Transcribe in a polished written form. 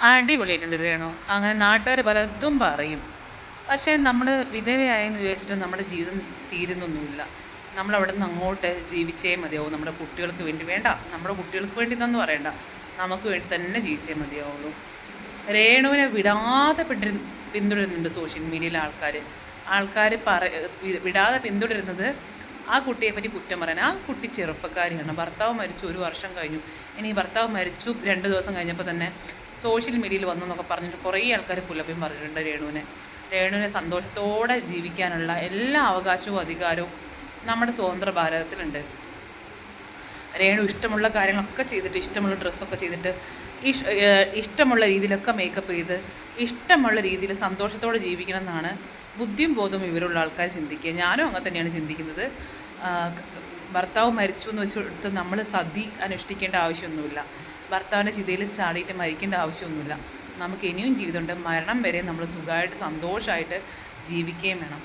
അടിപൊളിയായിട്ടുണ്ട് രേണു. അങ്ങനെ നാട്ടുകാർ പലതും പറയും. പക്ഷേ നമ്മൾ വിധവയായെന്ന് വിചാരിച്ചിട്ട് നമ്മുടെ ജീവിതം തീരുന്നൊന്നുമില്ല. നമ്മളവിടെ നിന്ന് അങ്ങോട്ട് ജീവിച്ചേ മതിയാവും. നമ്മുടെ കുട്ടികൾക്ക് വേണ്ടി വേണ്ട, നമ്മുടെ കുട്ടികൾക്ക് വേണ്ടി എന്നൊന്നും പറയണ്ട, നമുക്ക് വേണ്ടി തന്നെ ജീവിച്ചേ മതിയാവുള്ളൂ. രേണുവിനെ വിടാതെ പിന്തുടരുന്നുണ്ട് സോഷ്യൽ മീഡിയയിലെ ആൾക്കാർ വിടാതെ പിന്തുടരുന്നത് ആ കുട്ടിയെപ്പറ്റി കുറ്റം പറയാൻ. ആ കുട്ടി ചെറുപ്പക്കാരിയാണ്, ഭർത്താവ് മരിച്ചു 1 വർഷം കഴിഞ്ഞു. ഇനി ഭർത്താവ് മരിച്ചു 2 ദിവസം കഴിഞ്ഞപ്പോൾ തന്നെ സോഷ്യൽ മീഡിയയിൽ വന്നു എന്നൊക്കെ പറഞ്ഞിട്ട് കുറേ ആൾക്കാർ പുലഭ്യം പറഞ്ഞിട്ടുണ്ട് രേണുവിനെ സന്തോഷത്തോടെ ജീവിക്കാനുള്ള എല്ലാ അവകാശവും അധികാരവും നമ്മുടെ സ്വതന്ത്ര ഭാരതത്തിലുണ്ട്. രേണു ഇഷ്ടമുള്ള കാര്യങ്ങളൊക്കെ ചെയ്തിട്ട്, ഇഷ്ടമുള്ള ഡ്രസ്സൊക്കെ ചെയ്തിട്ട്, ഇഷ്ടമുള്ള രീതിയിലൊക്കെ മേക്കപ്പ് ചെയ്ത്, ഇഷ്ടമുള്ള രീതിയിൽ സന്തോഷത്തോടെ ജീവിക്കണം എന്നാണ് ബുദ്ധിയും ബോധവും ഇവരുള്ള ആൾക്കാർ ചിന്തിക്കുക. ഞാനും അങ്ങനെ തന്നെയാണ് ചിന്തിക്കുന്നത്. ഭർത്താവ് മരിച്ചു എന്ന് വെച്ചെടുത്ത് നമ്മൾ സതി അനുഷ്ഠിക്കേണ്ട ആവശ്യമൊന്നുമില്ല. ഭർത്താവിൻ്റെ ചിതയിൽ ചാടിയിട്ട് മരിക്കേണ്ട ആവശ്യമൊന്നുമില്ല. നമുക്ക് ഇനിയും ജീവിതമുണ്ട്. മരണം വരെ നമ്മൾ സുഖമായിട്ട് സന്തോഷമായിട്ട് ജീവിക്കുകയും വേണം.